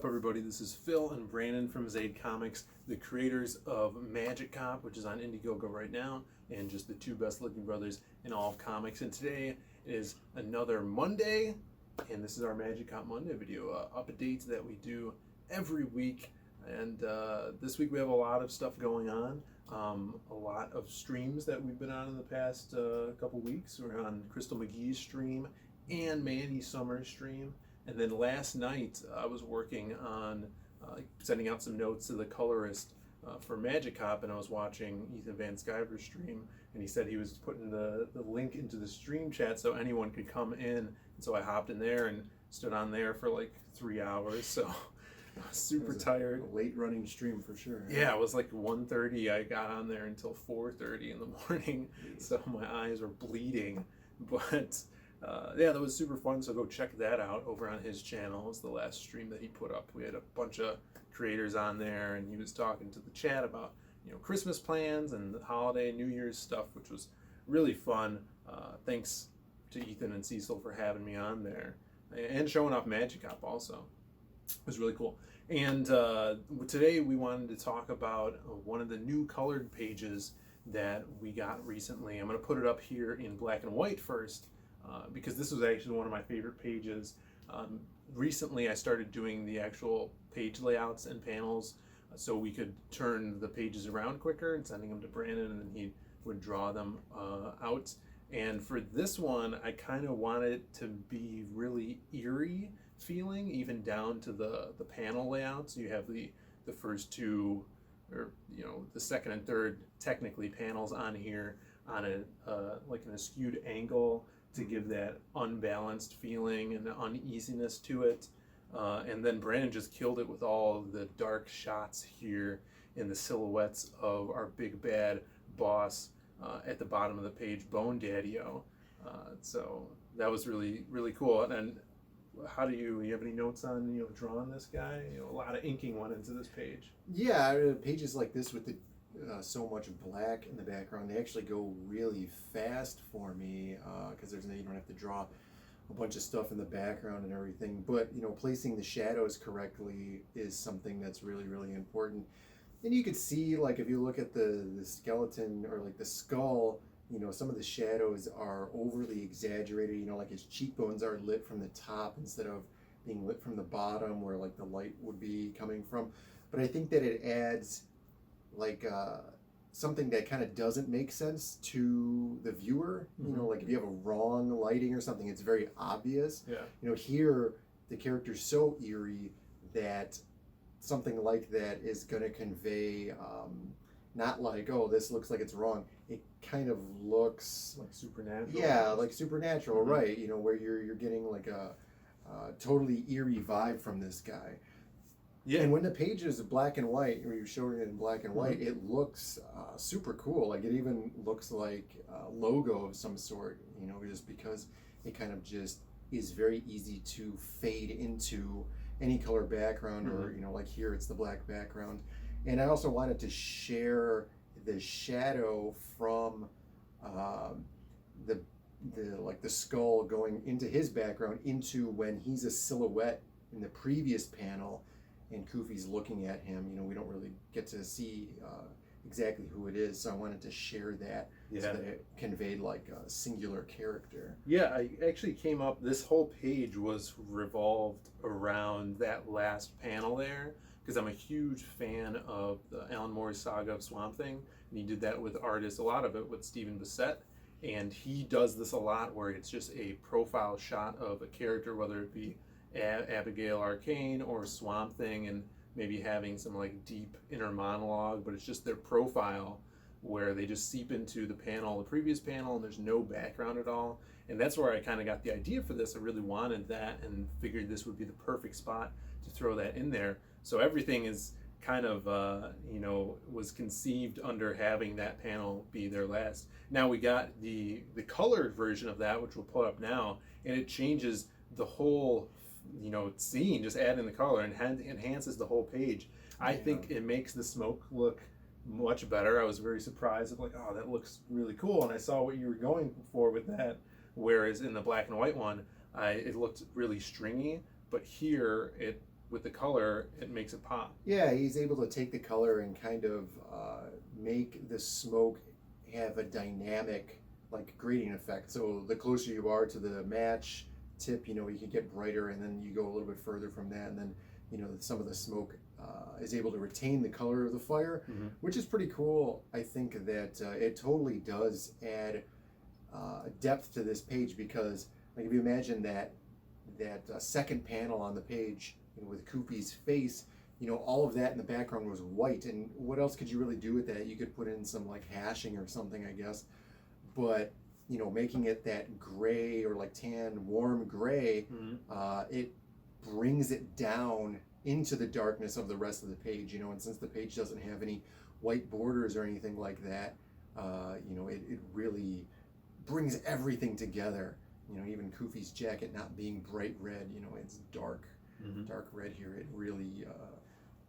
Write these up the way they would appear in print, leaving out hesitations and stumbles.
up, everybody? This is Phil and Brandon from Zade Comics, the creators of Magic Cop, which is on Indiegogo right now, and just the two best-looking brothers in all of comics. And today is another Monday, and this is our Magic Cop Monday video, updates that we do every week. And this week we have a lot of stuff going on, a lot of streams that we've been on in the past couple weeks. We're on Crystal McGee's stream and Mandy Summer's stream. And then last night I was working on sending out some notes to the colorist for Magic Cop, and I was watching Ethan Van Sciver's stream, and he said he was putting the link into the stream chat so anyone could come in. And so I hopped in there and stood on there for like 3 hours. So I was super tired. A late running stream for sure. Yeah, it was like 1:30. I got on there until 4:30 in the morning, so my eyes were bleeding. But yeah, that was super fun. So go check that out over on his channel. It's the last stream that he put up. We had a bunch of creators on there, and he was talking to the chat about Christmas plans and the holiday, New Year's stuff, which was really fun. Thanks to Ethan and Cecil for having me on there and showing off Magic Cop also. It was really cool. And today we wanted to talk about one of the new colored pages that we got recently. I'm going to put it up here in black and white first because this was actually one of my favorite pages. Recently I started doing the actual page layouts and panels so we could turn the pages around quicker and sending them to Brandon, and then he would draw them out. And for this one, I kind of wanted it to be really eerie feeling, even down to the panel layouts. You have the first two, or the second and third technically panels on here on a like an askewed angle to give that unbalanced feeling and uneasiness to it. And then Brandon just killed it with all the dark shots here in the silhouettes of our big bad boss at the bottom of the page, Bone Daddy-O. So that was really, really cool. And how do you have any notes on drawing this guy? A lot of inking went into this page. Yeah, pages like this with the so much black in the background, they actually go really fast for me because you don't have to draw a bunch of stuff in the background and everything. But placing the shadows correctly is something that's really, really important. And you could see, like, if you look at the skeleton or like the skull, some of the shadows are overly exaggerated. Like his cheekbones are lit from the top instead of being lit from the bottom where like the light would be coming from. But I think that it adds like something that kind of doesn't make sense to the viewer. Like if you have a wrong lighting or something, it's very obvious. Yeah. Here the character's so eerie that something like that is going to convey not like, oh, this looks like it's wrong. It kind of looks like supernatural. Yeah, like supernatural, right? Where you're getting like a totally eerie vibe from this guy. Yeah. And when the page is black and white, or you're showing it in black and white, it looks super cool. Like it even looks like a logo of some sort, just because it kind of just is very easy to fade into any color background, or like here it's the black background. And I also wanted to share the shadow from the skull going into his background into when he's a silhouette in the previous panel and Koofy's looking at him. We don't really get to see exactly who it is, so I wanted to share that so that it conveyed like a singular character. Yeah, I actually came up, this whole page was revolved around that last panel there, because I'm a huge fan of the Alan Moore's saga of Swamp Thing, and he did that with artists, a lot of it with Stephen Bissette, and he does this a lot where it's just a profile shot of a character, whether it be Abigail Arcane or Swamp Thing, and maybe having some like deep inner monologue, but it's just their profile where they just seep into the panel, the previous panel, and there's no background at all. And that's where I kind of got the idea for this. I really wanted that and figured this would be the perfect spot to throw that in there. So everything is kind of was conceived under having that panel be their last. Now we got the colored version of that, which we'll put up now, and it changes the whole scene, just adding the color and enhances the whole page. I think it makes the smoke look much better. I was very surprised, like, oh, that looks really cool, and I saw what you were going for with that, whereas in the black and white one it looked really stringy, but here it with the color, it makes it pop. Yeah, he's able to take the color and kind of make the smoke have a dynamic, like, gradient effect. So the closer you are to the match tip, you can get brighter, and then you go a little bit further from that, and then some of the smoke is able to retain the color of the fire, which is pretty cool. I think that it totally does add depth to this page, because, like, if you imagine that second panel on the page, with Koopy's face, all of that in the background was white, and what else could you really do with that? You could put in some, like, hashing or something, I guess, but making it that gray, or like tan warm gray, it brings it down into the darkness of the rest of the page, and since the page doesn't have any white borders or anything like that, it really brings everything together. Even Koofy's jacket not being bright red, it's dark red here. It really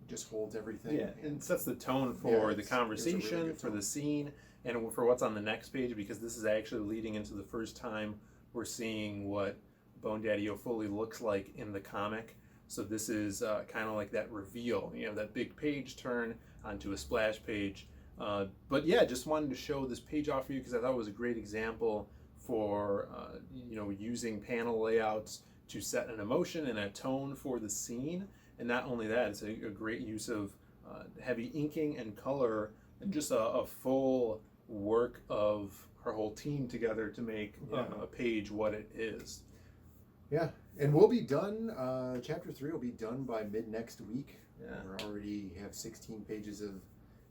just holds everything. Yeah, and sets the tone for the It's conversation, really good for tone. the scene, and for what's on the next page, because this is actually leading into the first time we're seeing what Bone Daddy-O fully looks like in the comic. So this is kind of like that reveal, that big page turn onto a splash page. But yeah, just wanted to show this page off for you, because I thought it was a great example for using panel layouts to set an emotion and a tone for the scene. And not only that, it's a great use of heavy inking and color, and just a full work of our whole team together to make a page what it is. Yeah, and we'll be done. Chapter 3 will be done by mid next week. Yeah. We already have 16 pages of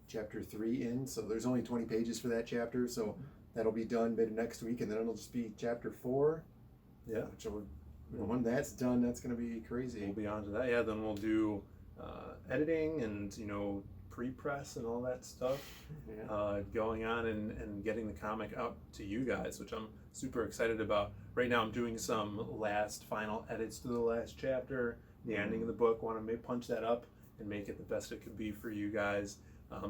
chapter 3 in, so there's only 20 pages for that chapter. So that'll be done mid next week, and then it'll just be chapter 4. Yeah. Which will, when that's done, that's going to be crazy. We'll be on to that. Yeah, then we'll do editing and pre-press and all that stuff going on, and getting the comic out to you guys, which I'm super excited about. Right now I'm doing some final edits to the last chapter, the ending of the book. Want to punch that up and make it the best it could be for you guys.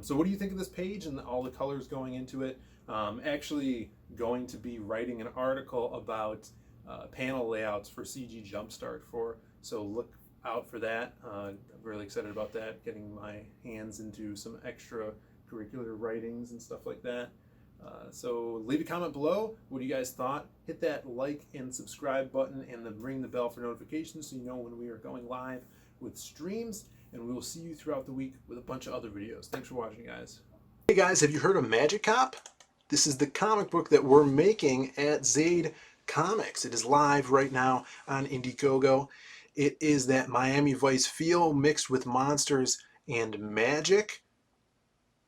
So what do you think of this page and all the colors going into it? Actually going to be writing an article about panel layouts for CG Jumpstart, so look out for that. I'm really excited about that, getting my hands into some extra curricular writings and stuff like that. So leave a comment below. What do you guys thought? Hit that like and subscribe button, and then ring the bell for notifications so you know when we are going live with streams. And we will see you throughout the week with a bunch of other videos. Thanks for watching, guys. Hey guys, have you heard of Magic Cop? This is the comic book that we're making at Zade Comics. It is live right now on Indiegogo. It is that Miami Vice feel mixed with monsters and magic.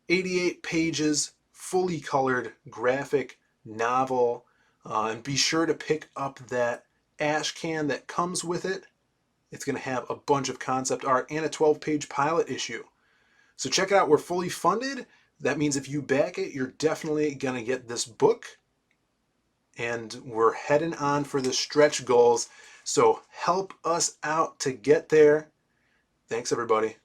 88 pages, fully colored graphic novel. And be sure to pick up that ash can that comes with it. It's going to have a bunch of concept art and a 12-page pilot issue. So check it out. We're fully funded. That means if you back it, you're definitely going to get this book. And we're heading on for the stretch goals. So help us out to get there. Thanks, everybody.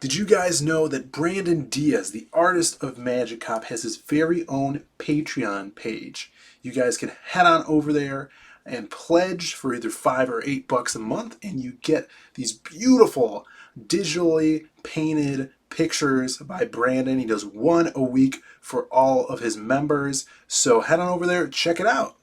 Did you guys know that Brandon Diaz, the artist of Magic Cop, has his very own Patreon page? You guys can head on over there and pledge for either $5 or $8 a month, and you get these beautiful digitally painted pictures by Brandon. He does one a week for all of his members. So head on over there, check it out.